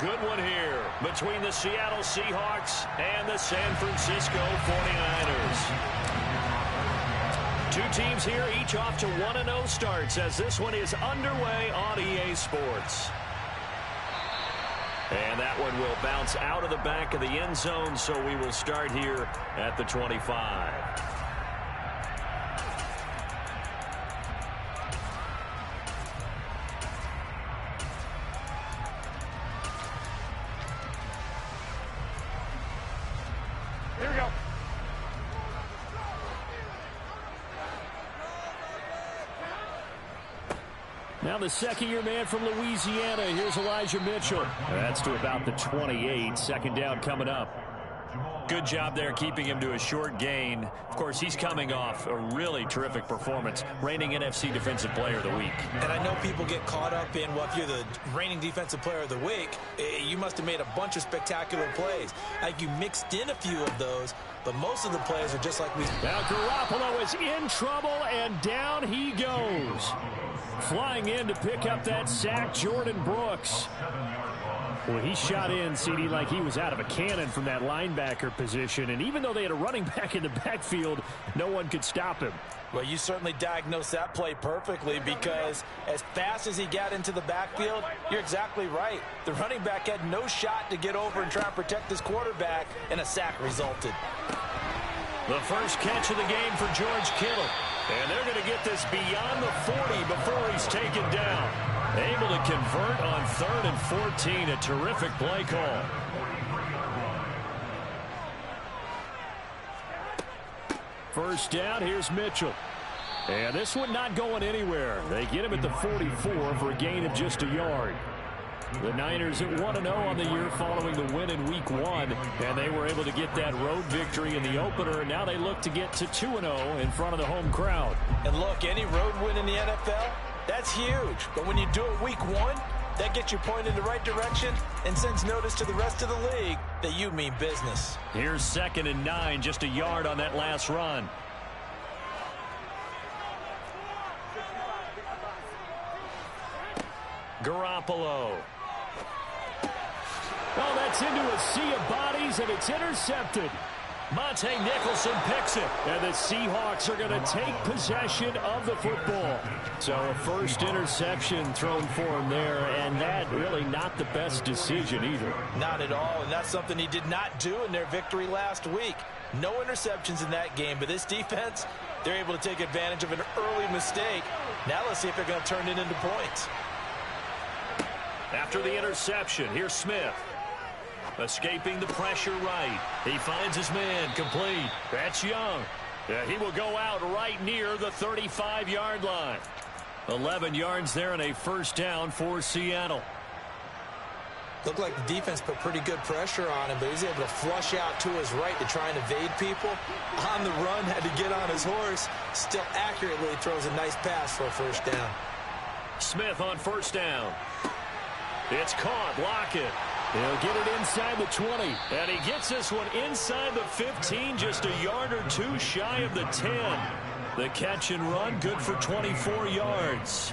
good one here between the Seattle Seahawks and the San Francisco 49ers. Two teams here, each off to 1-0 starts as this one is underway on EA Sports. And that one will bounce out of the back of the end zone, so we will start here at the 25. Here we go. Now the second-year man from Louisiana. Here's Elijah Mitchell. That's to about the 28. Second down coming up. Good job there keeping him to a short gain. Of course, he's coming off a really terrific performance, reigning NFC Defensive Player of the Week. And I know people get caught up in, well, if you're the reigning Defensive Player of the Week, you must have made a bunch of spectacular plays. Like you mixed in a few of those, but most of the plays are just like we... Now Garoppolo is in trouble, and down he goes. Flying in to pick up that sack, Jordan Brooks. Well, he shot in, CD, like he was out of a cannon from that linebacker position. And even though they had a running back in the backfield, no one could stop him. Well, you certainly diagnosed that play perfectly because as fast as he got into the backfield, you're exactly right. The running back had no shot to get over and try and protect his quarterback, and a sack resulted. The first catch of the game for George Kittle. And they're going to get this beyond the 40 before he's taken down. Able to convert on 3rd and 14. A terrific play call. First down, here's Mitchell. And this one not going anywhere. They get him at the 44 for a gain of just a yard. The Niners at 1-0 on the year following the win in Week 1, and they were able to get that road victory in the opener, and now they look to get to 2-0 in front of the home crowd. And look, any road win in the NFL, that's huge. But when you do it Week 1, that gets you pointed in the right direction and sends notice to the rest of the league that you mean business. Here's 2nd and 9, just a yard on that last run. Garoppolo. Oh, that's into a sea of bodies, and it's intercepted. Monte Nicholson picks it, and the Seahawks are going to take possession of the football. So a first interception thrown for him there, and that really not the best decision either. Not at all, and that's something he did not do in their victory last week. No interceptions in that game, but this defense, they're able to take advantage of an early mistake. Now let's see if they're going to turn it into points. After the interception, here's Smith. Escaping the pressure right. He finds his man complete. That's Young. He will go out right near the 35-yard line. 11 yards there and a first down for Seattle. Looked like the defense put pretty good pressure on him, but he's able to flush out to his right to try and evade people. On the run, had to get on his horse. Still accurately throws a nice pass for a first down. Smith on first down. It's caught. Lockett. He'll get it inside the 20. And he gets this one inside the 15, just a yard or two shy of the 10. The catch and run, good for 24 yards.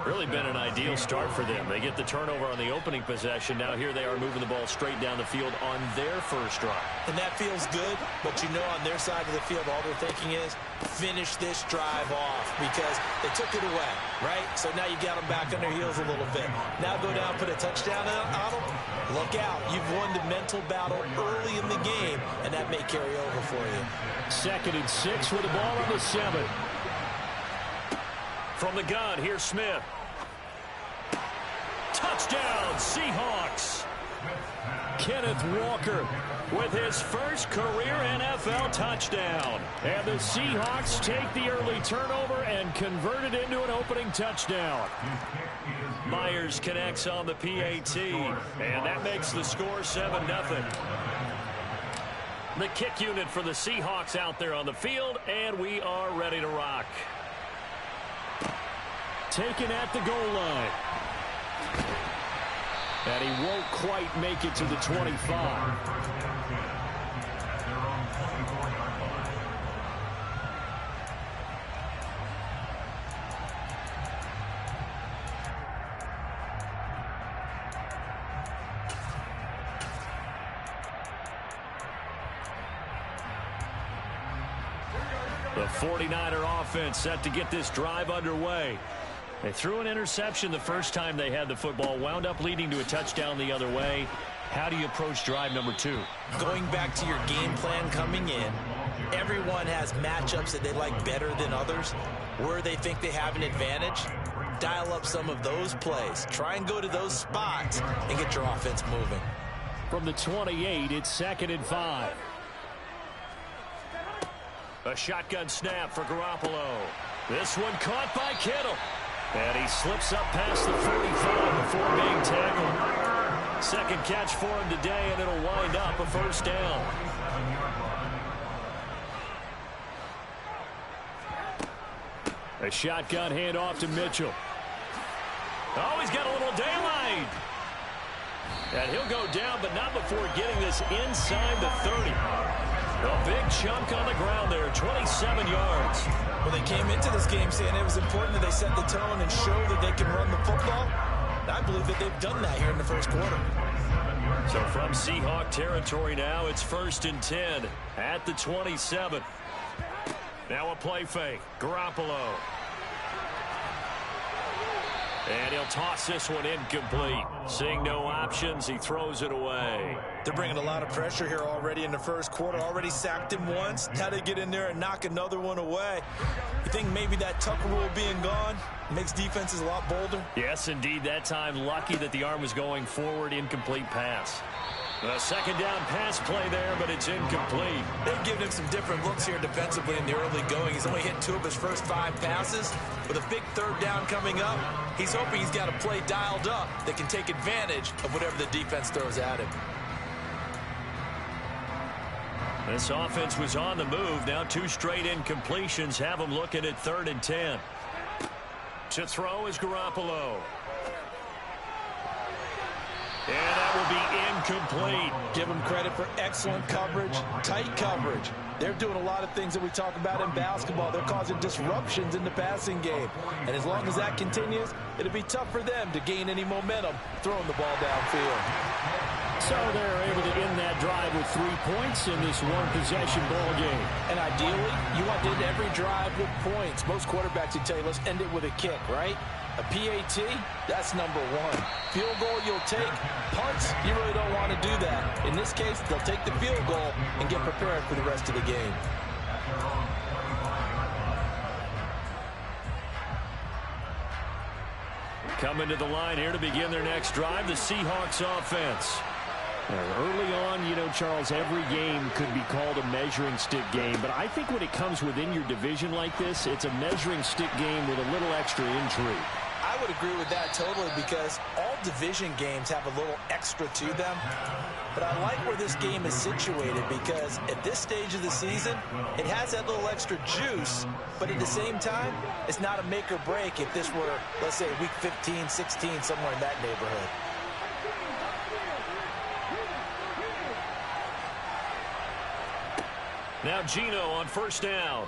Really been an ideal start for them. They get the turnover on the opening possession. Now here they are moving the ball straight down the field on their first drive. And that feels good, but you know on their side of the field all they're thinking is finish this drive off because they took it away, right? So now you got them back on their heels a little bit. Now go down, put a touchdown on them. Look out. You've won the mental battle early in the game, and that may carry over for you. 2nd and 6 with the ball on the 7. From the gun, here's Smith. Touchdown, Seahawks. Kenneth Walker with his first career NFL touchdown. And the Seahawks take the early turnover and convert it into an opening touchdown. Myers connects on the PAT, and that makes the score 7-0. The kick unit for the Seahawks out there on the field, and we are ready to rock. Taken at the goal line. And he won't quite make it to the 25. The 49er offense set to get this drive underway. They threw an interception the first time they had the football, wound up leading to a touchdown the other way. How do you approach drive number 2? Going back to your game plan coming in, everyone has matchups that they like better than others, where they think they have an advantage. Dial up some of those plays. Try and go to those spots and get your offense moving. From the 28, it's 2nd and 5. A shotgun snap for Garoppolo. This one caught by Kittle. And he slips up past the 45 before being tackled. Second catch for him today, and it'll wind up a first down. A shotgun handoff to Mitchell. Oh, he's got a little daylight. And he'll go down, but not before getting this inside the 30. A big chunk on the ground there, 27 yards. Well, they came into this game saying it was important that they set the tone and show that they can run the football. I believe that they've done that here in the first quarter. So from Seahawk territory now, it's 1st and 10 at the 27. Now a play fake. Garoppolo. And he'll toss this one incomplete. Seeing no options, he throws it away. They're bringing a lot of pressure here already in the first quarter. Already sacked him once. Now they get in there and knock another one away. You think maybe that Tucker rule being gone makes defenses a lot bolder? Yes, indeed. That time, lucky that the arm was going forward. Incomplete pass. A second down pass play there, but it's incomplete. They've given him some different looks here defensively in the early going. He's only hit 2 of his first 5 passes. With a big third down coming up, he's hoping he's got a play dialed up that can take advantage of whatever the defense throws at him. This offense was on the move. Now 2 straight incompletions have them looking at 3rd and 10. To throw is Garoppolo. And that will be incomplete. Give them credit for excellent coverage, tight coverage. They're doing a lot of things that we talk about in basketball. They're causing disruptions in the passing game. And as long as that continues, it'll be tough for them to gain any momentum throwing the ball downfield. So they're able to end that drive with 3 points in this one-possession ball game. And ideally, you want to end every drive with points. Most quarterbacks would tell you, let's end it with a kick, right? A PAT, that's number 1. Field goal you'll take. Punts, you really don't want to do that. In this case, they'll take the field goal and get prepared for the rest of the game. Coming to the line here to begin their next drive, the Seahawks offense. Early on, you know, Charles, every game could be called a measuring stick game, but I think when it comes within your division like this, it's a measuring stick game with a little extra intrigue. I would agree with that totally, because all division games have a little extra to them. But I like where this game is situated, because at this stage of the season, it has that little extra juice, but at the same time, it's not a make or break if this were, let's say, week 15, 16, somewhere in that neighborhood. Now Gino on first down.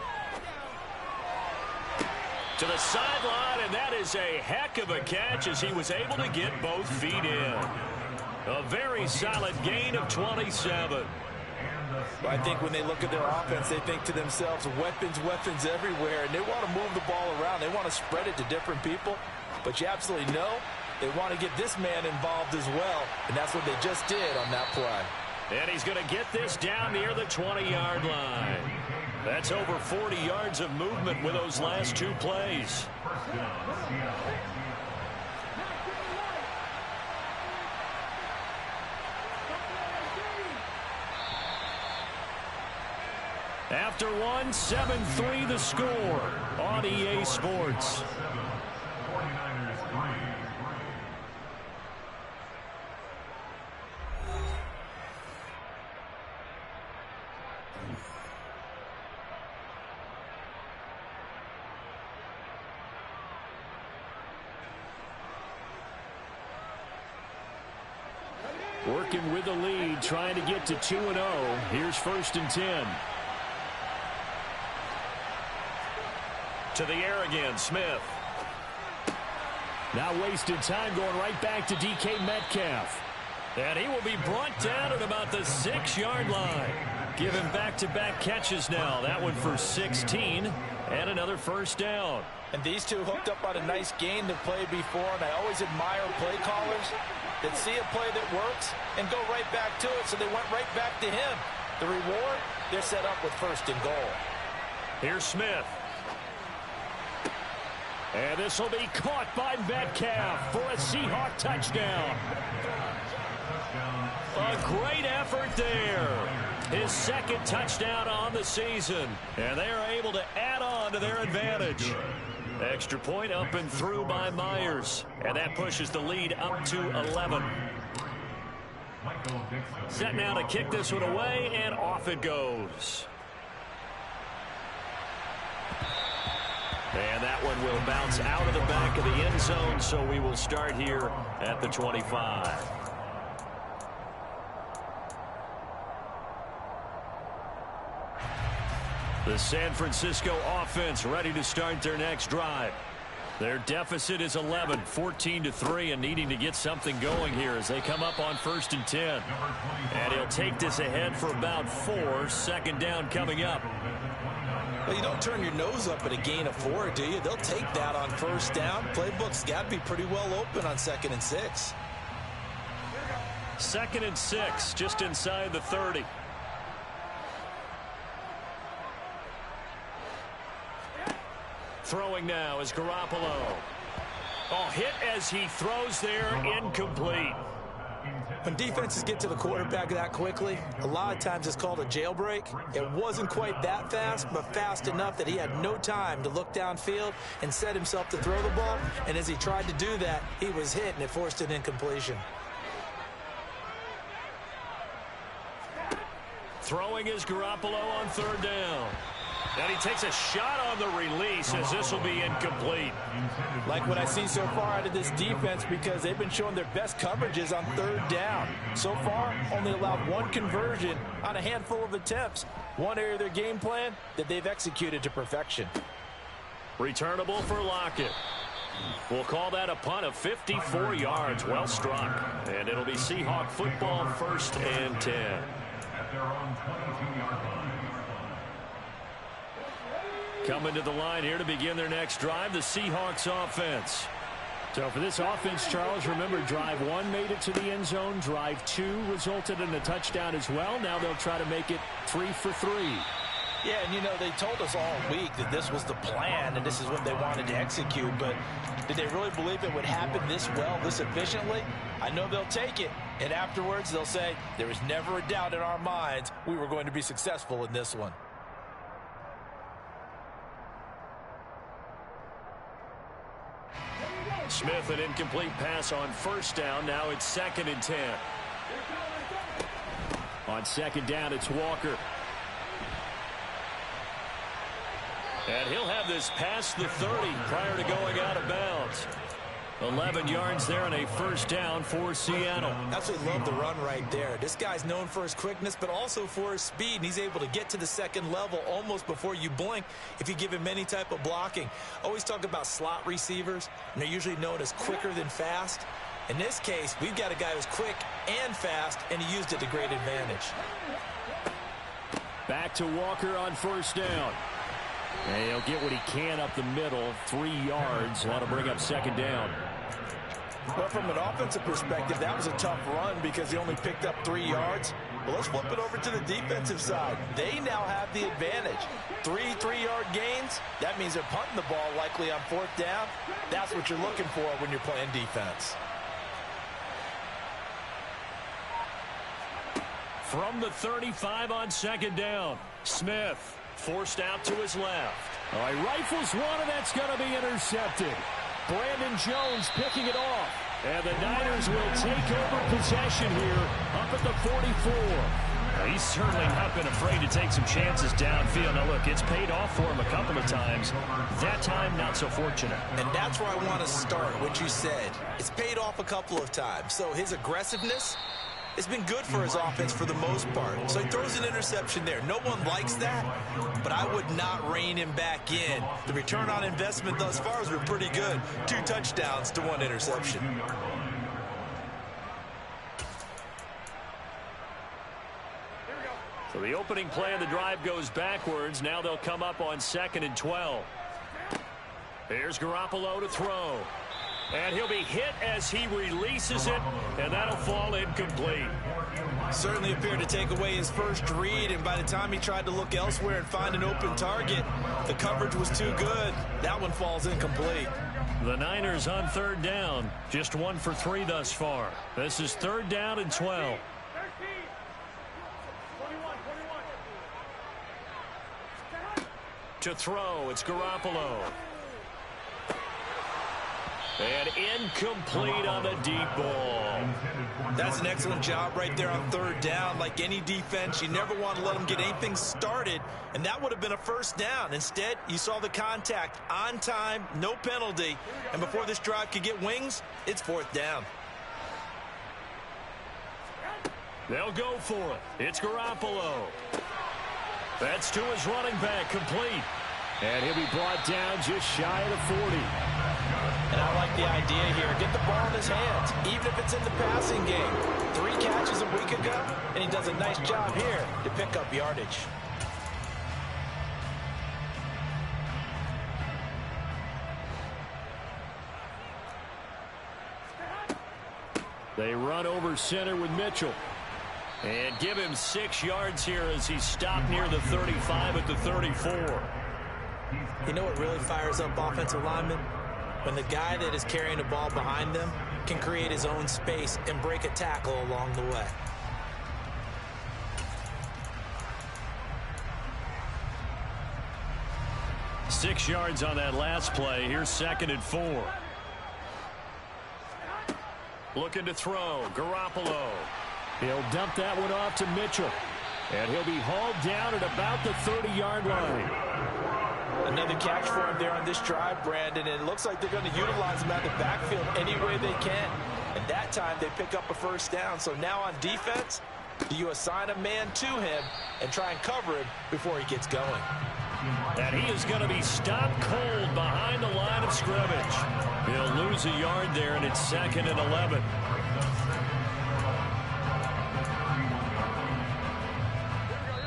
To the sideline, and that is a heck of a catch as he was able to get both feet in. A very solid gain of 27. Well, I think when they look at their offense, they think to themselves, weapons, weapons everywhere, and they want to move the ball around. They want to spread it to different people, but you absolutely know they want to get this man involved as well, and that's what they just did on that play. And he's going to get this down near the 20-yard line. That's over 40 yards of movement with those last 2 plays. After one, 7-3 the score on EA Sports. Working with the lead, trying to get to 2-0. Here's 1st and 10. To the air again, Smith. Now wasted time going right back to DK Metcalf. And he will be brought down at about the 6-yard line. Giving back-to-back catches now. That one for 16 and another first down. And these two hooked up on a nice gain to play before, and I always admire play callers that see a play that works and go right back to it, so they went right back to him. The reward, they're set up with first and goal. Here's Smith. And this will be caught by Metcalf for a Seahawk touchdown. A great effort there. His second touchdown on the season. And they are able to add on to their advantage. Extra point up and through by Myers. And that pushes the lead up to 11. Set now to kick this one away, and off it goes. And that one will bounce out of the back of the end zone, so we will start here at the 25. The San Francisco offense ready to start their next drive. Their deficit is 11, 14-3, and needing to get something going here as they come up on 1st and 10. And he'll take this ahead for about 4. Second down coming up. Well, you don't turn your nose up at a gain of 4, do you? They'll take that on first down. Playbook's got to be pretty well open on 2nd and 6. 2nd and 6, just inside the 30. Throwing now is Garoppolo. Oh, hit as he throws there, incomplete. When defenses get to the quarterback that quickly, a lot of times it's called a jailbreak. It wasn't quite that fast, but fast enough that he had no time to look downfield and set himself to throw the ball. And as he tried to do that, he was hit, and it forced an incompletion. Throwing is Garoppolo on 3rd down. And he takes a shot on the release as this will be incomplete. Like what I've seen so far out of this defense, because they've been showing their best coverages on 3rd down. So far, only allowed 1 conversion on a handful of attempts. One area of their game plan that they've executed to perfection. Returnable for Lockett. We'll call that a punt of 54 yards. Well struck. And it'll be Seahawk football, 1st and 10. At their own 22-yard line. Coming to the line here to begin their next drive, the Seahawks offense. So for this offense, Charles, remember drive 1 made it to the end zone. Drive 2 resulted in a touchdown as well. Now they'll try to make it 3 for 3. Yeah, and you know, they told us all week that this was the plan and this is what they wanted to execute, but did they really believe it would happen this well, this efficiently? I know they'll take it, and afterwards they'll say, there was never a doubt in our minds we were going to be successful in this one. Smith, an incomplete pass on 1st down. Now it's 2nd and 10. On 2nd down, it's Walker. And he'll have this past the 30 prior to going out of bounds. 11 yards there and a 1st down for Seattle. Absolutely love the run right there. This guy's known for his quickness, but also for his speed. And he's able to get to the 2nd level almost before you blink if you give him any type of blocking. Always talk about slot receivers, and they're usually known as quicker than fast. In this case, we've got a guy who's quick and fast, and he used it to great advantage. Back to Walker on 1st down. And he'll get what he can up the middle, 3 yards. That'll bring up 2nd down. Well, from an offensive perspective, that was a tough run because he only picked up 3 yards. Well, let's flip it over to the defensive side. They now have the advantage. 3 3-yard gains. That means they're punting the ball likely on 4th down. That's what you're looking for when you're playing defense. From the 35 on 2nd down, Smith forced out to his left. All right, rifles one, and that's going to be intercepted. Brandon Jones picking it off. And the Niners will take over possession here up at the 44. Now, he's certainly not been afraid to take some chances downfield. Now, look, it's paid off for him a couple of times. That time, not so fortunate. And that's where I want to start, what you said. It's paid off a couple of times. So his aggressiveness has been good for his offense for the most part. So he throws an interception there. No one likes that, but I would not rein him back in. The return on investment thus far has been pretty good. 2 touchdowns to 1 interception. So the opening play of the drive goes backwards. Now they'll come up on 2nd and 12. Here's Garoppolo to throw. And he'll be hit as he releases it, and that'll fall incomplete. Certainly appeared to take away his first read, and by the time he tried to look elsewhere and find an open target, the coverage was too good. That one falls incomplete. The Niners on 3rd down, just 1 for 3 thus far. This is 3rd down and 12. To throw, it's Garoppolo. And incomplete on the deep ball. That's an excellent job right there on 3rd down. Like any defense, you never want to let them get anything started, and that would have been a 1st down. Instead, you saw the contact on time, no penalty, and before this drive could get wings, it's 4th down. They'll go for it. It's Garoppolo. That's to his running back, complete. And he'll be brought down just shy of the 40. And I like the idea here. Get the ball in his hands, even if it's in the passing game. 3 catches a week ago, and he does a nice job here to pick up yardage. They run over center with Mitchell. And give him 6 yards here as he's stopped near the 35 at the 34. You know what really fires up offensive linemen? When the guy that is carrying the ball behind them can create his own space and break a tackle along the way. Six yards on that last play. Here's 2nd and 4. Looking to throw. Garoppolo. He'll dump that one off to Mitchell. And he'll be hauled down at about the 30-yard line. Another catch for him there on this drive, Brandon, and it looks like they're going to utilize him out the backfield any way they can. And that time they pick up a 1st down. So now on defense, do you assign a man to him and try and cover him before he gets going? And he is going to be stopped cold behind the line of scrimmage. He'll lose a yard there, and it's 2nd and 11.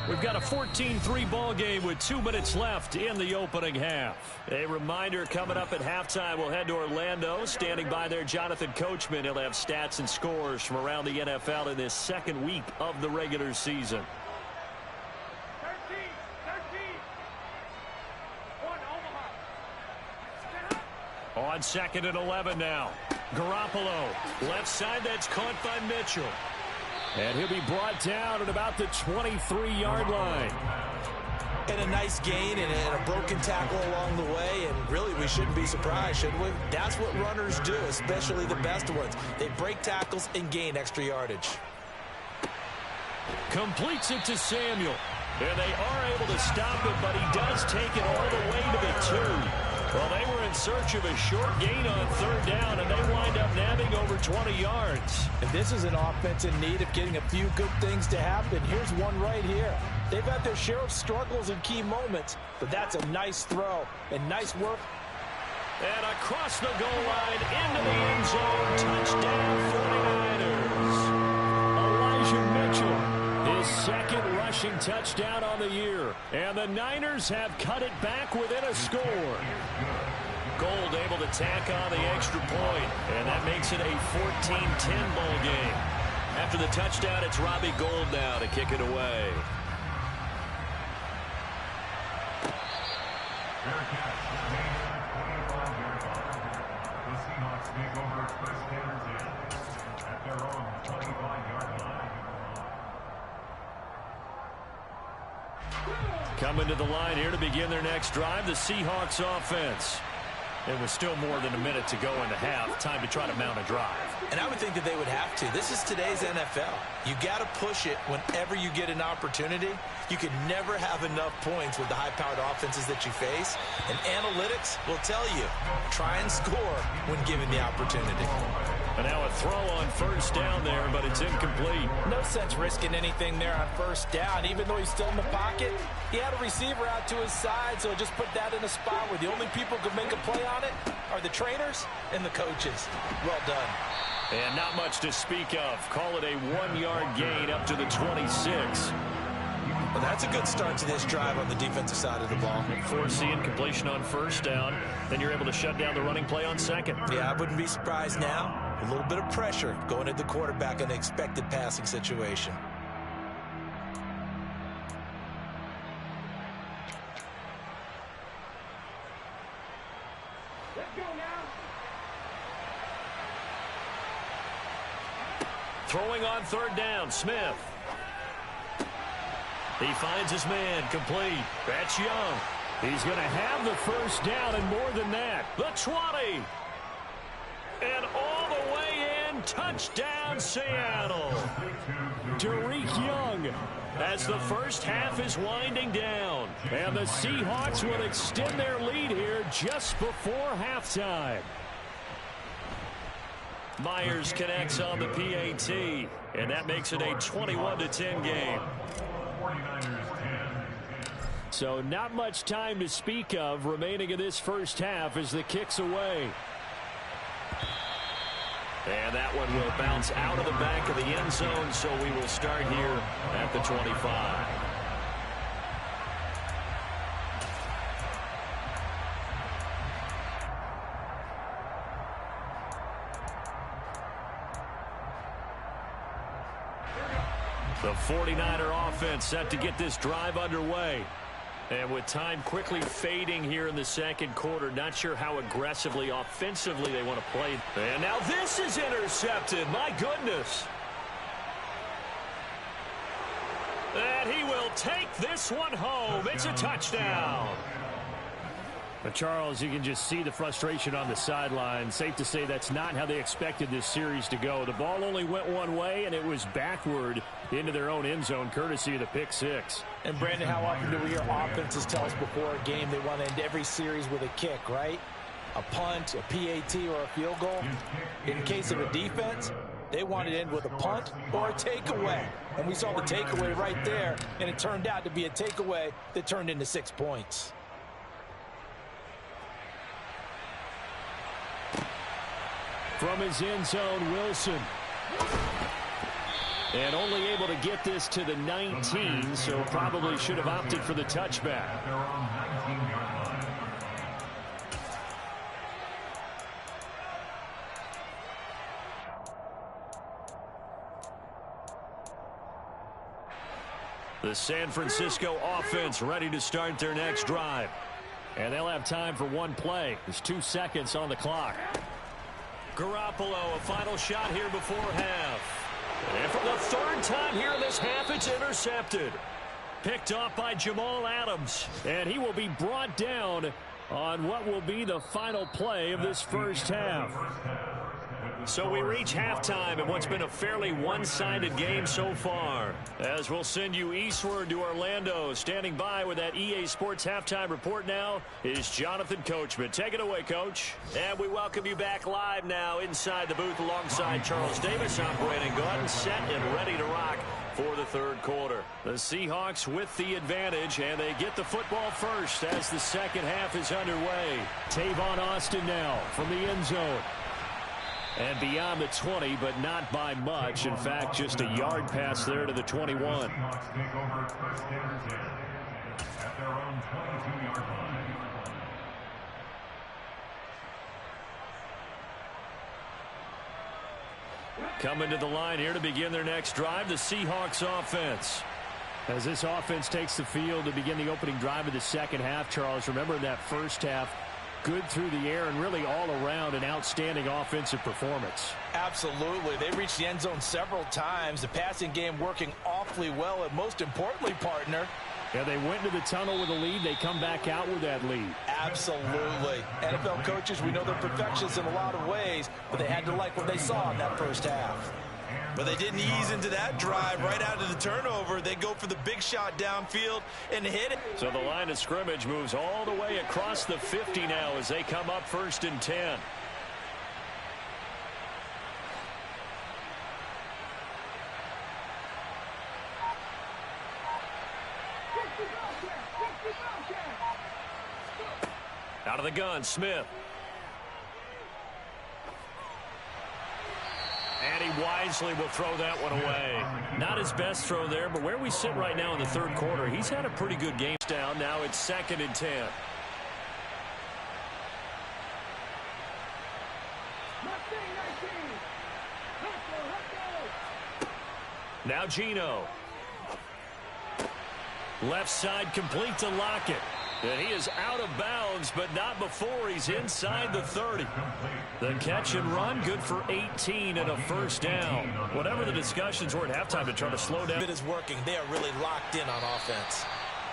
We've got a 14-3 ball game with 2 minutes left in the opening half. A reminder coming up at halftime, we'll head to Orlando. Standing by there, Jonathan Coachman. He'll have stats and scores from around the NFL in this 2nd week of the regular season. On 2nd and 11 now. Garoppolo, left side, that's caught by Mitchell. And he'll be brought down at about the 23-yard line. And a nice gain and a broken tackle along the way, and really we shouldn't be surprised, should we? That's what runners do, especially the best ones. They break tackles and gain extra yardage. Completes it to Samuel. And they are able to stop him, but he does take it all the way to the 2. Well, they were in search of a short gain on 3rd down, and they wind up nabbing over 20 yards. And this is an offense in need of getting a few good things to happen. Here's one right here. They've had their share of struggles in key moments, but that's a nice throw and nice work. And across the goal line into the end zone. Touchdown 49ers. Elijah Mitchell. His 2nd rushing touchdown on the year. And the Niners have cut it back within a score. Gold able to tack on the extra point. And that makes it a 14-10 ball game. After the touchdown, it's Robbie Gould now to kick it away. The Seahawks take over 1st and 10 at their own 25-yard line. Coming to the line here to begin their next drive, the Seahawks offense. It was still more than a minute to go in the half. Time to try to mount a drive. And I would think that they would have to. This is today's NFL. You got to push it whenever you get an opportunity. You can never have enough points with the high-powered offenses that you face. And analytics will tell you, try and score when given the opportunity. And now a throw on 1st down there, but it's incomplete. No sense risking anything there on 1st down. Even though he's still in the pocket, he had a receiver out to his side, so just put that in a spot where the only people who can make a play on it are the trainers and the coaches. Well done. And not much to speak of. Call it a 1-yard gain up to the 26. Well, that's a good start to this drive on the defensive side of the ball. Force the incompletion on first down. Then you're able to shut down the running play on second. Yeah, I wouldn't be surprised now. A little bit of pressure going at the quarterback in an expected passing situation. Throwing on third down, Smith. He finds his man, complete. That's Young. He's going to have the first down and more than that. The 20. And all the way in, touchdown Seattle. Derek Young as the first half is winding down. And the Seahawks will extend their lead here just before halftime. Myers connects on the PAT, and that makes it a 21-10 game. So not much time to speak of remaining in this first half as the kick's away. And that one will bounce out of the back of the end zone, so we will start here at the 25. The 49er offense set to get this drive underway. And with time quickly fading here in the second quarter, not sure how aggressively, offensively they want to play. And now this is intercepted. My goodness. And he will take this one home. It's a touchdown. But Charles, you can just see the frustration on the sideline. Safe to say that's not how they expected this series to go. The ball only went one way, and it was backward into their own end zone, courtesy of the pick six. And, Brandon, how often do we hear offenses tell us before a game they want to end every series with a kick, right? A punt, a PAT, or a field goal. In case of a defense, they want to end with a punt or a takeaway. And we saw the takeaway right there, and it turned out to be a takeaway that turned into 6 points. From his end zone, Wilson. And only able to get this to the 19, so probably should have opted for the touchback. The San Francisco offense ready to start their next drive. And they'll have time for one play. There's 2 seconds on the clock. Garoppolo, a final shot here before half. And for the third time here in this half, it's intercepted. Picked off by Jamal Adams. And he will be brought down on what will be the final play of this first half. So we reach halftime in what's been a fairly one-sided game so far. As we'll send you eastward to Orlando. Standing by with that EA Sports halftime report now is Jonathan Coachman. Take it away, Coach. And we welcome you back live now inside the booth alongside Charles Davis. I'm Brandon Gordon, set and ready to rock for the third quarter. The Seahawks with the advantage, and they get the football first as the second half is underway. Tavon Austin now from the end zone. And beyond the 20, but not by much. In fact, just a yard pass there to the 21. Coming to the line here to begin their next drive, the Seahawks offense. As this offense takes the field to begin the opening drive of the second half, Charles, remember in that first half, good through the air and really all around an outstanding offensive performance. Absolutely. They reached the end zone several times. The passing game working awfully well, and most importantly, partner, yeah, they went into the tunnel with a lead. They come back out with that lead. Absolutely. NFL coaches, we know they're perfectionists in a lot of ways, but they had to like what they saw in that first half. But they didn't ease into that drive right out of the turnover. They go for the big shot downfield and hit it. So the line of scrimmage moves all the way across the 50 now as they come up 1st and 10. Out of the gun, Smith. And he wisely will throw that one away. Not his best throw there, but where we sit right now in the third quarter, he's had a pretty good game. Down now, it's 2nd and 10. Now Gino. Left side complete to Lockett. And he is out of bounds, but not before he's inside the 30. The catch and run, good for 18 and a first down. Whatever the discussions were at halftime to try to slow down. It is working. They are really locked in on offense.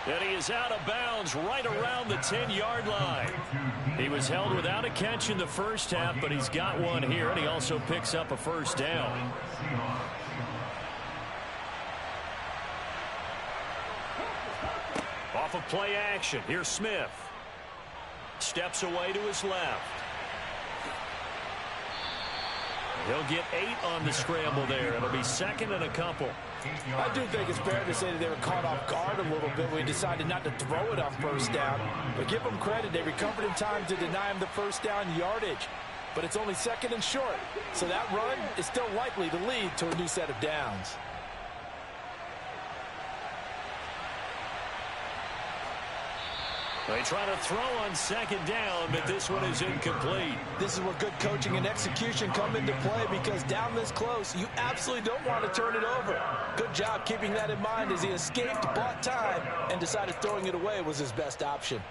And he is out of bounds right around the 10-yard line. He was held without a catch in the first half, but he's got one here, and he also picks up a first down. Off of play action, here's Smith. Steps away to his left. He'll get 8 on the scramble there. It'll be 2nd and a couple. I do think it's fair to say that they were caught off guard a little bit when he decided not to throw it on first down. But give them credit, they recovered in time to deny him the first down yardage. But it's only 2nd and short, so that run is still likely to lead to a new set of downs. They try to throw on 2nd down, but this one is incomplete. This is where good coaching and execution come into play, because down this close, you absolutely don't want to turn it over. Good job keeping that in mind as he escaped, bought time, and decided throwing it away was his best option.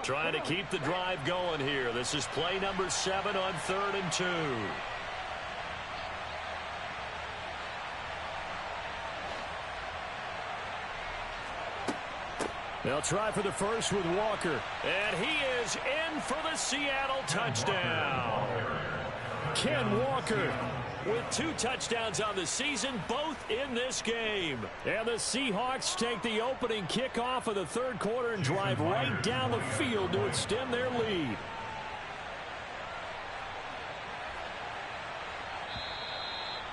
Trying to keep the drive going here. This is play number 7 on 3rd and 2. They'll try for the first with Walker. And he is in for the Seattle touchdown. Ken Walker with 2 touchdowns on the season, both in this game. And the Seahawks take the opening kickoff of the third quarter and drive right down the field to extend their lead.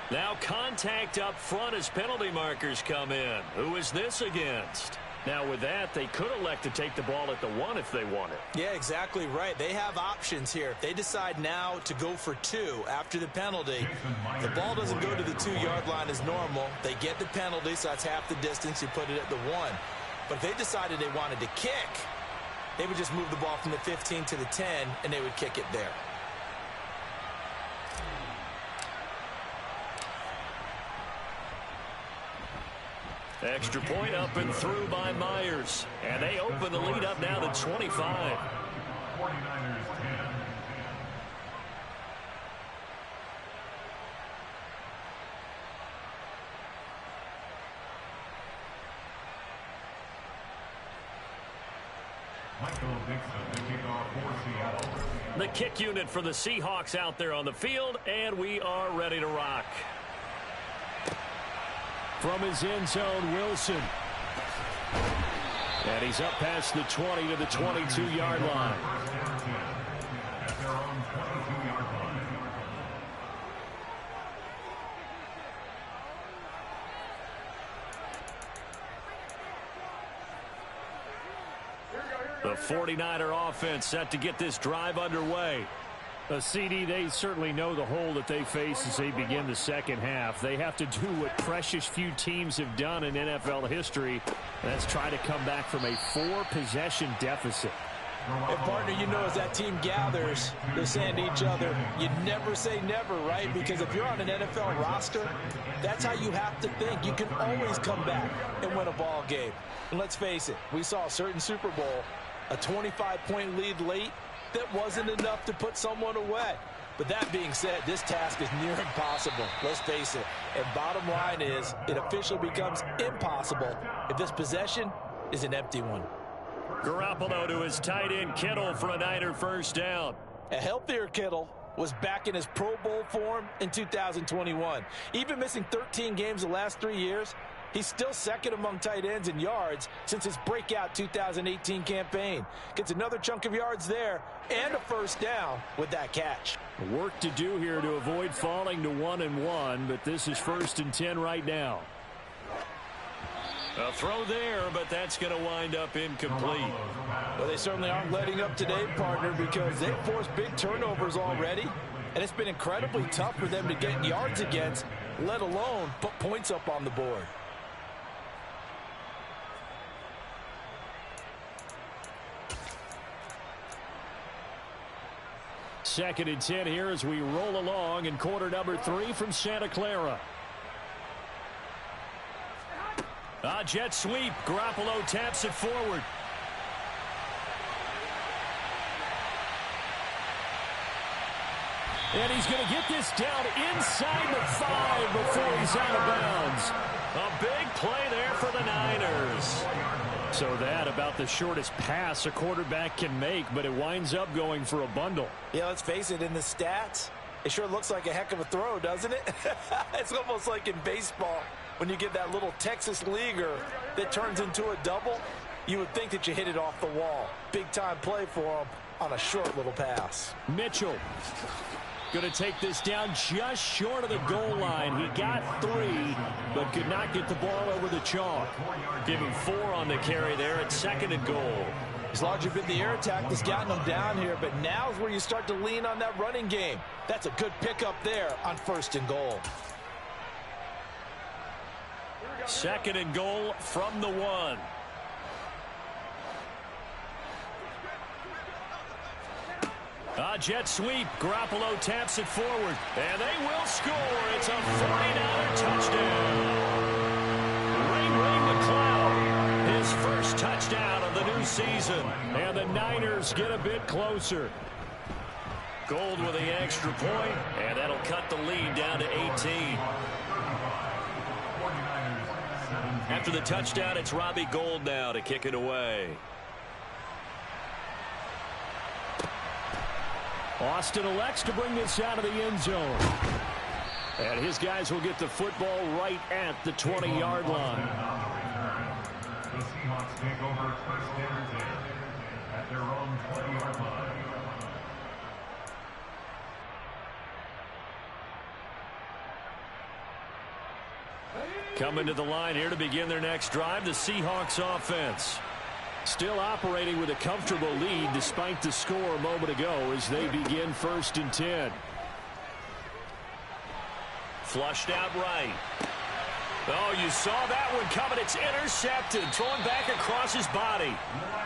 Now contact up front as penalty markers come in. Who is this against? Now, with that, they could elect to take the ball at the 1 if they want it. Yeah, exactly right. They have options here. If they decide now to go for 2 after the penalty, the ball doesn't go to the 2-yard line as normal. They get the penalty, so that's half the distance. You put it at the 1. But if they decided they wanted to kick, they would just move the ball from the 15 to the 10, and they would kick it there. Extra point up and through by Myers. And they open the lead up now to 25. 49ers 10. Michael Dixon, the kickoff for Seattle. The kick unit for the Seahawks out there on the field, and we are ready to rock. From his end zone, Wilson. And he's up past the 20 to the 22-yard line. At their own 22-yard line. The 49er offense set to get this drive underway. CD, they certainly know the hole that they face as they begin the second half. They have to do what precious few teams have done in NFL history. That's try to come back from a 4-possession deficit. And partner, you know, as that team gathers, they're saying to each other, you never say never, right? Because if you're on an NFL roster, that's how you have to think. You can always come back and win a ball game. And let's face it, we saw a certain Super Bowl, a 25-point lead late, that wasn't enough to put someone away. But that being said, this task is near impossible. Let's face it. And bottom line is, it officially becomes impossible if this possession is an empty one. Garoppolo to his tight end Kittle for a Niner first down. A healthier Kittle was back in his Pro Bowl form in 2021. Even missing 13 games the last 3 years, he's still second among tight ends in yards since his breakout 2018 campaign. Gets another chunk of yards there and a first down with that catch. Work to do here to avoid falling to 1-1, but this is 1st and 10 right now. A throw there, but that's going to wind up incomplete. Well, they certainly aren't letting up today, partner, because they've forced big turnovers already. And it's been incredibly tough for them to get yards against, let alone put points up on the board. Second and 10 here as we roll along in quarter number 3 from Santa Clara. A jet sweep. Garoppolo taps it forward. And he's going to get this down inside the 5 before he's out of bounds. A big play there for the Niners. So that about the shortest pass a quarterback can make, but it winds up going for a bundle. Yeah, let's face it, in the stats, it sure looks like a heck of a throw, doesn't it? It's almost like in baseball when you get that little Texas leaguer that turns into a double. You would think that you hit it off the wall. Big-time play for him on a short little pass. Mitchell going to take this down just short of the goal line. He got 3, but could not get the ball over the chalk. Give him 4 on the carry there at 2nd and goal. It's largely been the air attack that's gotten them down here, but now is where you start to lean on that running game. That's a good pickup there on 1st and goal. 2nd and goal from the 1. Jet sweep. Garoppolo taps it forward. And they will score. It's a 49er touchdown. Ray McCloud, his first touchdown of the new season. And the Niners get a bit closer. Gold with the extra point, and that'll cut the lead down to 18. After the touchdown, it's Robbie Gould now to kick it away. Austin elects to bring this out of the end zone. And his guys will get the football right at the 20-yard line. The Seahawks take over 1st and 10 at their own 20-yard line. Coming to the line here to begin their next drive, the Seahawks offense. Still operating with a comfortable lead despite the score a moment ago as they begin 1st and 10. Flushed out right. Oh, you saw that one coming. It's intercepted. Thrown back across his body.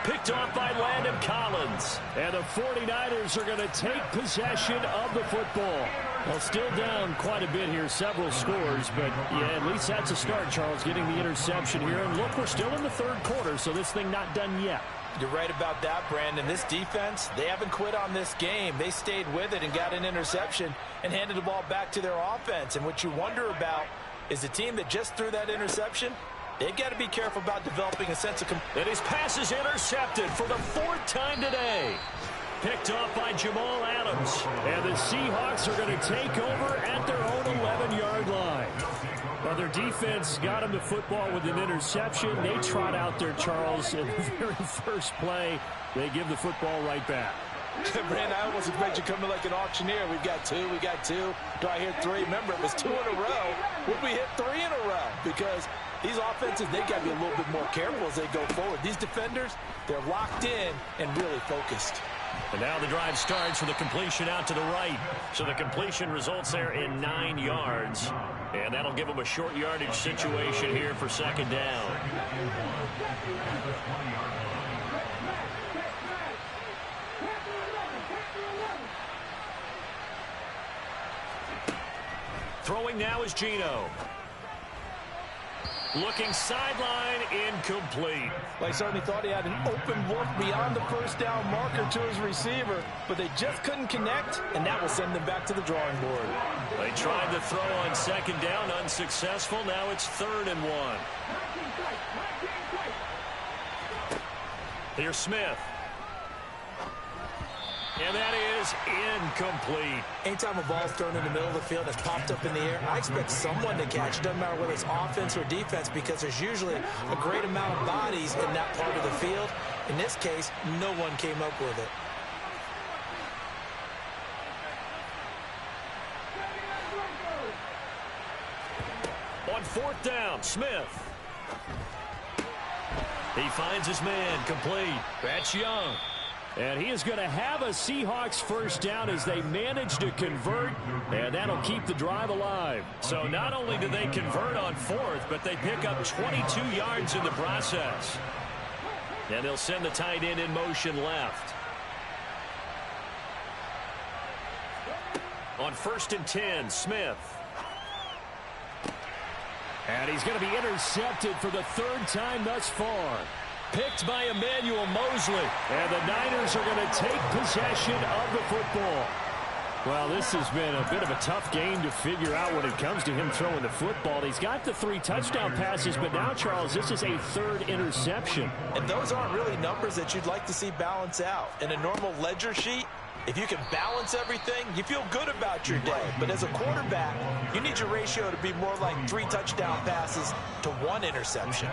Picked off by Landon Collins. And the 49ers are going to take possession of the football. Well, still down quite a bit here, several scores, but yeah, at least that's a start, Charles, getting the interception here. And look, we're still in the 3rd quarter, so this thing not done yet. You're right about that, Brandon. This defense, they haven't quit on this game. They stayed with it and got an interception and handed the ball back to their offense. And what you wonder about is the team that just threw that interception, they've got to be careful about developing a sense of... And his pass is intercepted for the 4th time today. Picked off by Jamal Adams. And the Seahawks are going to take over at their own 11-yard line. Well, their defense got them the football with an interception. They trot out there, Charles, in the very first play. They give the football right back. Brandon, I almost expect you coming like an auctioneer. We've got 2, we got 2. Do I hear 3? Remember, it was 2 in a row. Would we hit 3 in a row? Because these offenses, they got to be a little bit more careful as they go forward. These defenders, they're locked in and really focused. And now the drive starts with a completion out to the right. So the completion results there in 9 yards. And that'll give them a short yardage situation here for 2nd down. Throwing now is Geno. Looking sideline, incomplete. Well, he certainly thought he had an open look beyond the 1st down marker to his receiver, but they just couldn't connect, and that will send them back to the drawing board. They tried to throw on 2nd down, unsuccessful. Now it's 3rd and 1. Here's Smith. And that is incomplete. Anytime a ball's thrown in the middle of the field that's popped up in the air, I expect someone to catch. Doesn't matter whether it's offense or defense, because there's usually a great amount of bodies in that part of the field. In this case, no one came up with it. On 4th down, Smith. He finds his man, complete. That's Young. And he is going to have a Seahawks first down as they manage to convert, and that'll keep the drive alive. So not only do they convert on fourth, but they pick up 22 yards in the process. And they'll send the tight end in motion left. On 1st and 10, Smith. And he's going to be intercepted for the 3rd time thus far. Picked by Emmanuel Mosley. And the Niners are going to take possession of the football. Well, this has been a bit of a tough game to figure out when it comes to him throwing the football. He's got the 3 touchdown passes, but now, Charles, this is a 3rd interception. And those aren't really numbers that you'd like to see balance out. In a normal ledger sheet, if you can balance everything, you feel good about your day. But as a quarterback, you need your ratio to be more like 3 touchdown passes to 1 interception.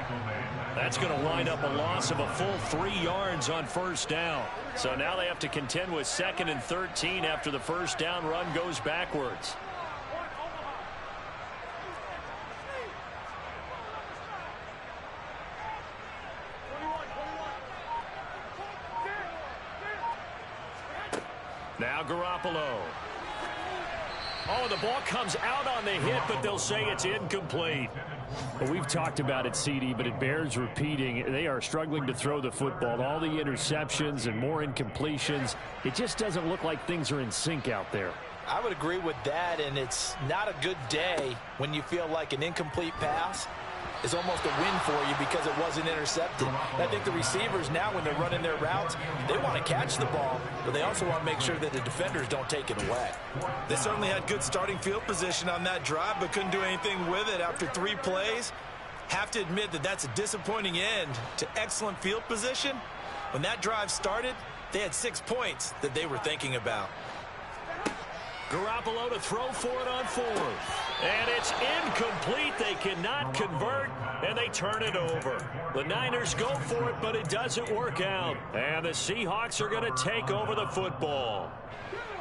That's going to wind up a loss of a full 3 yards on 1st down. So now they have to contend with 2nd and 13 after the 1st down run goes backwards. Now Garoppolo. Oh, the ball comes out on the hit, but they'll say it's incomplete. Well, we've talked about it, CD, but it bears repeating. They are struggling to throw the football. All the interceptions and more incompletions. It just doesn't look like things are in sync out there. I would agree with that, and it's not a good day when you feel like an incomplete pass is almost a win for you because it wasn't intercepted. And I think the receivers now, when they're running their routes, they want to catch the ball, but they also want to make sure that the defenders don't take it away. They certainly had good starting field position on that drive, but couldn't do anything with it after 3 plays. Have to admit that that's a disappointing end to excellent field position. When that drive started, they had 6 points that they were thinking about. Garoppolo to throw for it on 4th. And it's incomplete. They cannot convert, and they turn it over. The Niners go for it, but it doesn't work out. And the Seahawks are going to take over the football.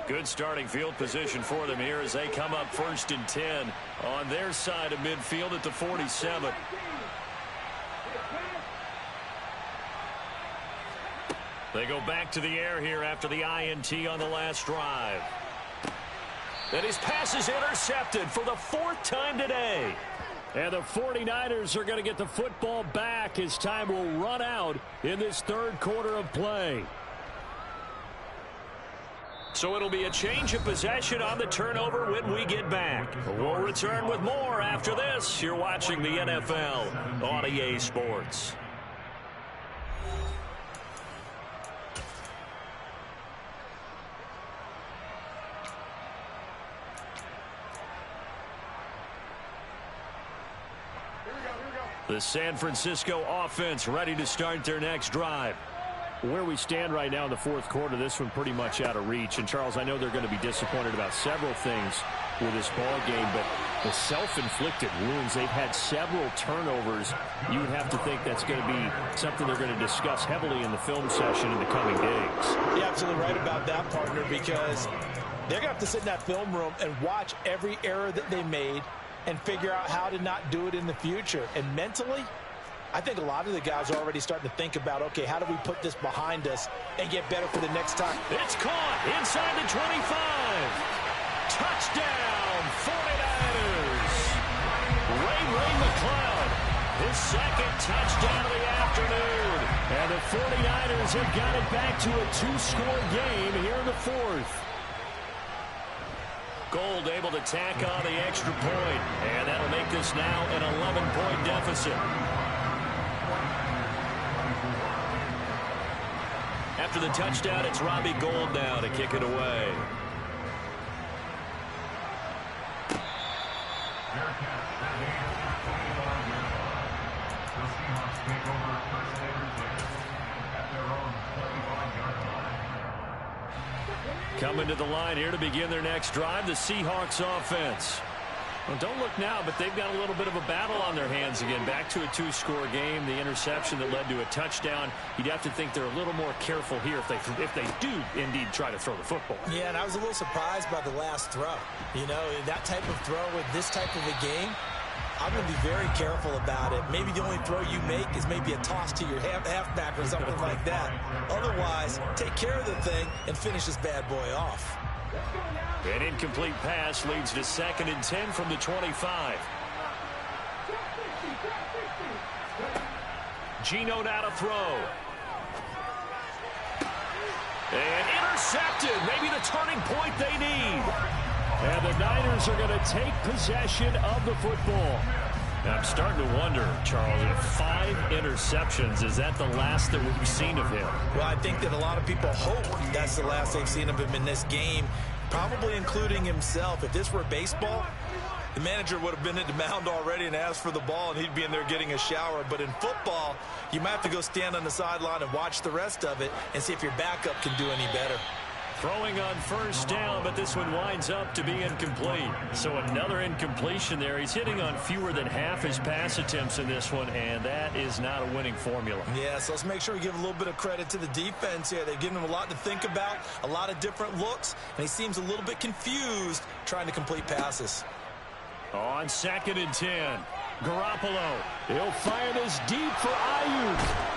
Good starting field position for them here as they come up 1st and 10 on their side of midfield at the 47. They go back to the air here after the INT on the last drive. And his pass is intercepted for the 4th time today. And the 49ers are going to get the football back as time will run out in this 3rd quarter of play. So it'll be a change of possession on the turnover when we get back. We'll return with more after this. You're watching the NFL on EA Sports. The San Francisco offense ready to start their next drive. Where we stand right now in the 4th quarter, this one pretty much out of reach. And, Charles, I know they're going to be disappointed about several things with this ball game, but the self-inflicted wounds, they've had several turnovers. You would have to think that's going to be something they're going to discuss heavily in the film session in the coming days. You're absolutely right about that, partner, because they're going to have to sit in that film room and watch every error that they made and figure out how to not do it in the future. And mentally, I think a lot of the guys are already starting to think about, okay, how do we put this behind us and get better for the next time? It's caught inside the 25. Touchdown, 49ers. Ray McCloud, his 2nd touchdown of the afternoon. And the 49ers have got it back to a 2-score game here in the 4th. Gold able to tack on the extra point, and that'll make this now an 11-point deficit. After the touchdown, it's Robbie Gould now to kick it away. Coming to the line here to begin their next drive, the Seahawks offense. Well, don't look now, but they've got a little bit of a battle on their hands again. Back to a 2-score game. The interception that led to a touchdown. You'd have to think they're a little more careful here if they do indeed try to throw the football. Yeah, and I was a little surprised by the last throw. You know, that type of throw with this type of a game, I'm going to be very careful about it. Maybe the only throw you make is maybe a toss to your halfback or something like that. Otherwise, take care of the thing and finish this bad boy off. An incomplete pass leads to 2nd and 10 from the 25. Geno now to throw. And intercepted. Maybe the turning point they need. And the Niners are going to take possession of the football. Now, I'm starting to wonder, Charles, if 5 interceptions, is that the last that we've seen of him? Well, I think that a lot of people hope that's the last they've seen of him in this game, probably including himself. If this were baseball, the manager would have been at the mound already and asked for the ball, and he'd be in there getting a shower. But in football, you might have to go stand on the sideline and watch the rest of it and see if your backup can do any better. Throwing on 1st down, but this one winds up to be incomplete. So another incompletion there. He's hitting on fewer than half his pass attempts in this one, and that is not a winning formula. Yeah, so let's make sure we give a little bit of credit to the defense here. They've given him a lot to think about, a lot of different looks, and he seems a little bit confused trying to complete passes. On 2nd and 10, Garoppolo. He'll fire this deep for Ayuk.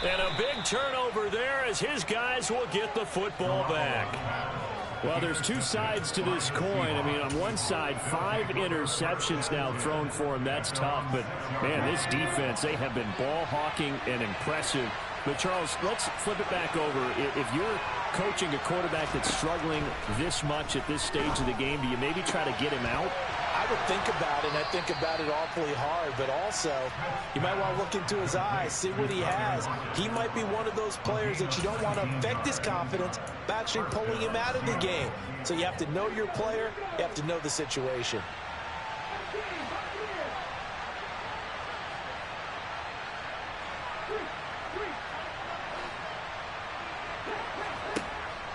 And a big turnover there as his guys will get the football back. Well, there's 2 sides to this coin. I mean, on one side, 5 interceptions now thrown for him. That's tough. But, man, this defense, they have been ball hawking and impressive. But, Charles, let's flip it back over. If you're coaching a quarterback that's struggling this much at this stage of the game, do you maybe try to get him out? I would think about it, and I think about it awfully hard, but also you might want to look into his eyes, see what he has. He might be one of those players that you don't want to affect his confidence by actually pulling him out of the game. So you have to know your player, you have to know the situation.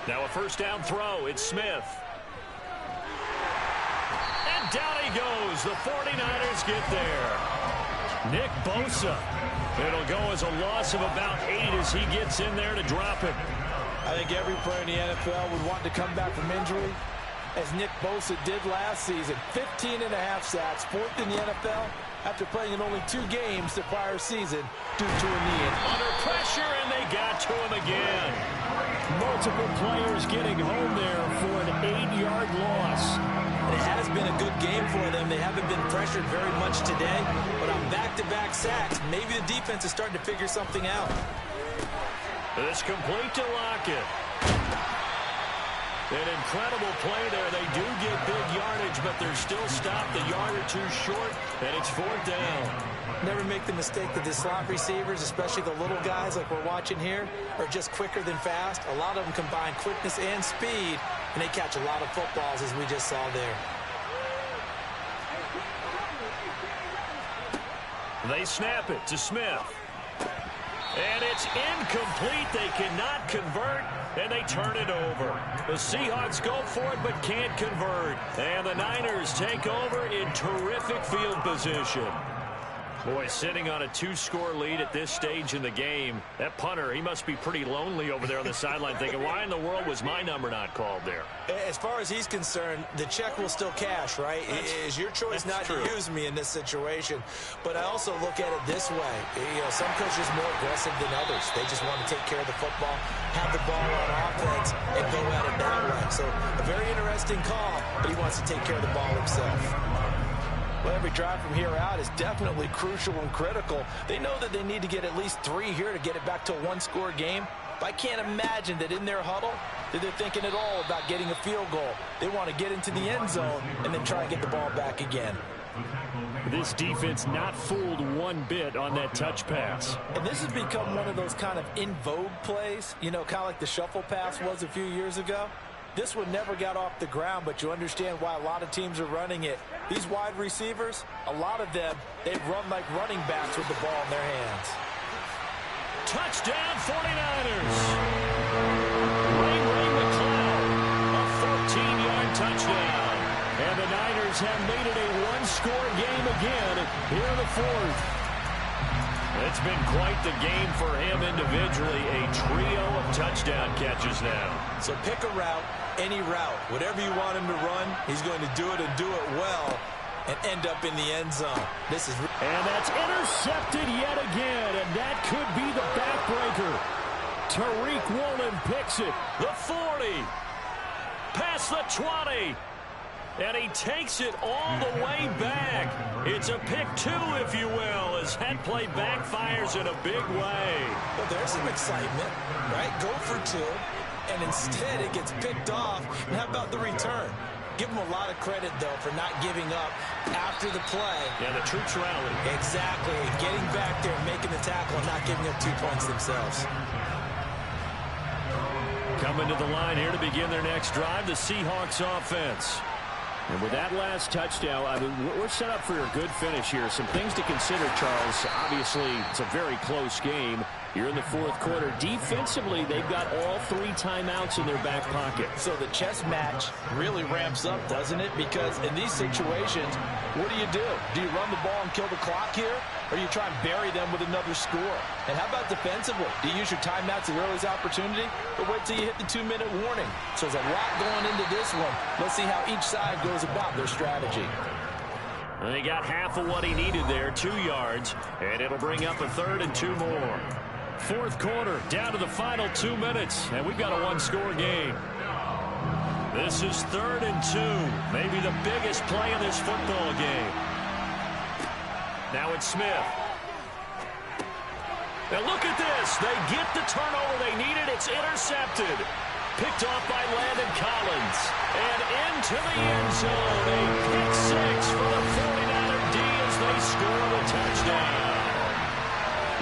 Now a 1st down throw. It's Smith. And down he goes. The 49ers get there. Nick Bosa. It'll go as a loss of about 8 as he gets in there to drop it. I think every player in the NFL would want to come back from injury, as Nick Bosa did last season. 15.5 sacks, 4th in the NFL, after playing in only 2 games the prior season due to a knee injury. Under pressure, and they got to him again. Multiple players getting home there for an 8-yard loss. It has been a good game for them. They haven't been pressured very much today, but on back-to-back sacks, maybe the defense is starting to figure something out. It's complete to Lockett. An incredible play there. They do get big yardage, but they're still stopped a yard or 2 short, and it's 4th down. Never make the mistake that the slot receivers, especially the little guys like we're watching here, are just quicker than fast. A lot of them combine quickness and speed, and they catch a lot of footballs, as we just saw there. They snap it to Smith. And it's incomplete. They cannot convert, and they turn it over. The Seahawks go for it but can't convert. And the Niners take over in terrific field position. Boy, sitting on a 2-score lead at this stage in the game, that punter, he must be pretty lonely over there on the sideline thinking, why in the world was my number not called there? As far as he's concerned, the check will still cash, right? It's your choice not to use me in this situation. But I also look at it this way. You know, some coaches are more aggressive than others. They just want to take care of the football, have the ball on offense, and go at it that way. So a very interesting call, but he wants to take care of the ball himself. Well, every drive from here out is definitely crucial and critical. They know that they need to get at least 3 here to get it back to a 1-score game. But I can't imagine that in their huddle that they're thinking at all about getting a field goal. They want to get into the end zone and then try and get the ball back again. This defense not fooled one bit on that touch pass. And this has become one of those kind of in vogue plays, you know, kind of like the shuffle pass was a few years ago. This one never got off the ground, but you understand why a lot of teams are running it. These wide receivers, a lot of them, they've run like running backs with the ball in their hands. Touchdown 49ers. Ray McCloud, a 14-yard touchdown. And the Niners have made it a 1-score game again here in the 4th. It's been quite the game for him individually. A trio of touchdown catches now. So pick a route, any route. Whatever you want him to run, he's going to do it and do it well. and end up in the end zone. And that's intercepted yet again, and that could be the backbreaker. Tariq Woolen picks it. The 40. Past the 20. And he takes it all the way back. It's a pick 2, if you will, as that play backfires in a big way. Well, there's some excitement, right? Go for 2, and instead it gets picked off. And how about the return? Give him a lot of credit, though, for not giving up after the play. Yeah, the troops rallied. Exactly. Getting back there, making the tackle, and not giving up 2 points themselves. Coming to the line here to begin their next drive, the Seahawks offense. And with that last touchdown, I mean, we're set up for a good finish here. Some things to consider, Charles. Obviously, it's a very close game. You're in the 4th quarter. Defensively, they've got all 3 timeouts in their back pocket. So the chess match really ramps up, doesn't it? Because in these situations, what do? Do you run the ball and kill the clock here? Or you try and bury them with another score? And how about defensively? Do you use your timeouts at earliest opportunity? Or wait till you hit the 2-minute warning? So there's a lot going into this one. Let's see how each side goes about their strategy. And he got half of what he needed there, 2 yards. And it'll bring up a 3rd and 2 more. 4th quarter, down to the final 2 minutes. And we've got a 1-score game. This is 3rd and 2. Maybe the biggest play in this football game. Now it's Smith. Now look at this. They get the turnover they needed. It's intercepted. Picked off by Landon Collins. And into the end zone. A pick 6 for the 49er D as they score the touchdown.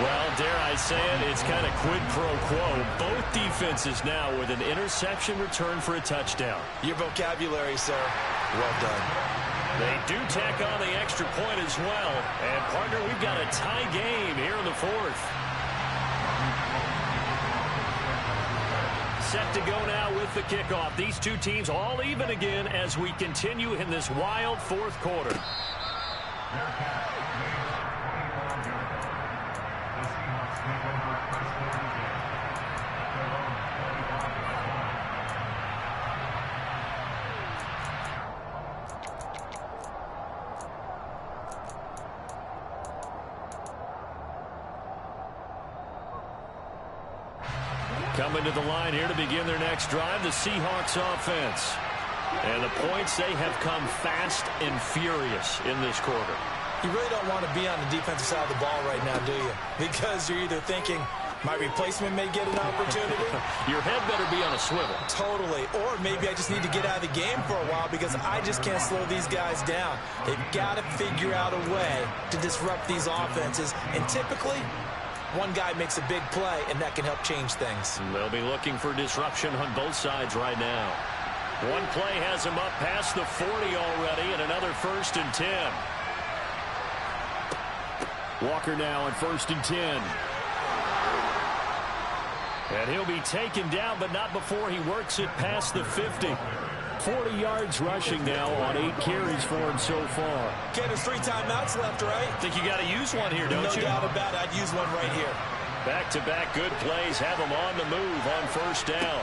Well, dare I say it, it's kind of quid pro quo. Both defenses now with an interception return for a touchdown. Your vocabulary, sir. Well done. They do tack on the extra point as well. And, partner, we've got a tie game here in the 4th. Set to go now with the kickoff. These 2 teams all even again as we continue in this wild 4th quarter. Coming to the line here to begin their next drive, the Seahawks offense. And the points, they have come fast and furious in this quarter. You really don't want to be on the defensive side of the ball right now, do you? Because you're either thinking, my replacement may get an opportunity. Your head better be on a swivel. Totally. Or maybe I just need to get out of the game for a while because I just can't slow these guys down. They've got to figure out a way to disrupt these offenses. And typically, one guy makes a big play, and that can help change things. They'll be looking for disruption on both sides right now. One play has him up past the 40 already, and another 1st and 10. Walker now on 1st and 10. And he'll be taken down, but not before he works it past the 50. 40 yards rushing now on 8 carries for him so far. Ken, there's 3 timeouts left, right? Think you got to use one here, don't you? No doubt about it. I'd use one right here. Back-to-back good plays have him on the move on 1st down.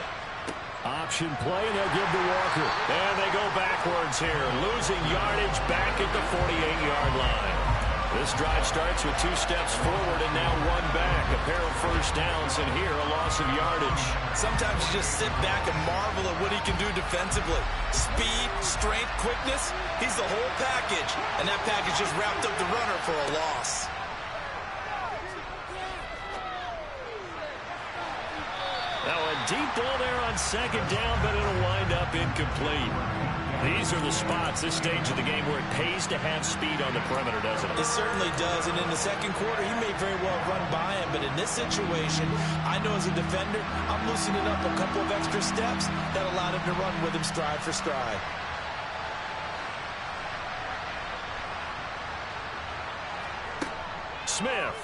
Option play, and they'll give to Walker. And they go backwards here, losing yardage back at the 48-yard line. This drive starts with 2 steps forward and now 1 back. A pair of 1st downs, and here a loss of yardage. Sometimes you just sit back and marvel at what he can do defensively. Speed, strength, quickness, he's the whole package. And that package just wrapped up the runner for a loss. Now a deep ball there on 2nd down, but it'll wind up incomplete. These are the spots, this stage of the game, where it pays to have speed on the perimeter, doesn't it? It certainly does, and in the 2nd quarter, he may very well run by him, but in this situation, I know as a defender, I'm loosening up a couple of extra steps that allowed him to run with him stride for stride. Smith.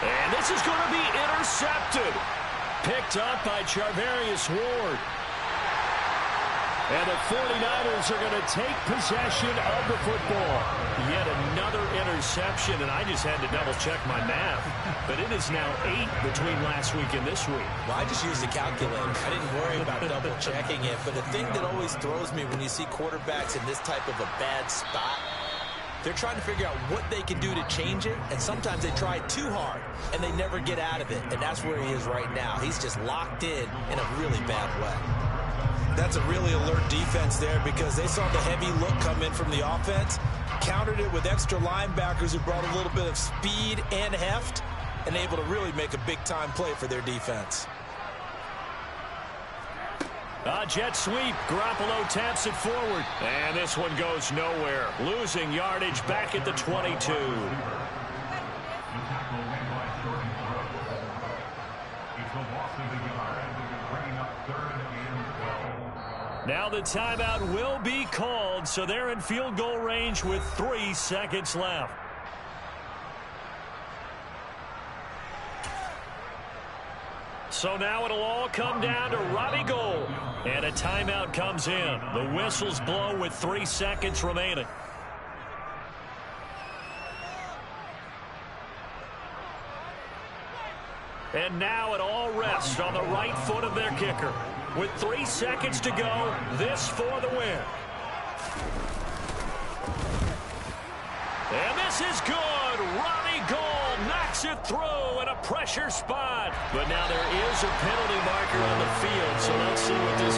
And this is going to be intercepted. Picked up by Charvarius Ward. And the 49ers are going to take possession of the football. Yet another interception, and I just had to double-check my math. But it is now 8 between last week and this week. Well, I just used the calculator. I didn't worry about double-checking it. But the thing that always throws me when you see quarterbacks in this type of a bad spot, they're trying to figure out what they can do to change it, and sometimes they try too hard, and they never get out of it, and that's where he is right now. He's just locked in a really bad way. That's a really alert defense there because they saw the heavy look come in from the offense, countered it with extra linebackers who brought a little bit of speed and heft, and able to really make a big-time play for their defense. A jet sweep. Garoppolo taps it forward. And this one goes nowhere. Losing yardage back at the 22. Now the timeout will be called, so they're in field goal range with 3 seconds left. So now it'll all come down to Robbie Gould. And a timeout comes in. The whistles blow with 3 seconds remaining. And now it all rests on the right foot of their kicker. With 3 seconds to go, this for the win. And this is good. Robbie Gould knocks it through in a pressure spot. But now there is a penalty marker on the field, so let's see what this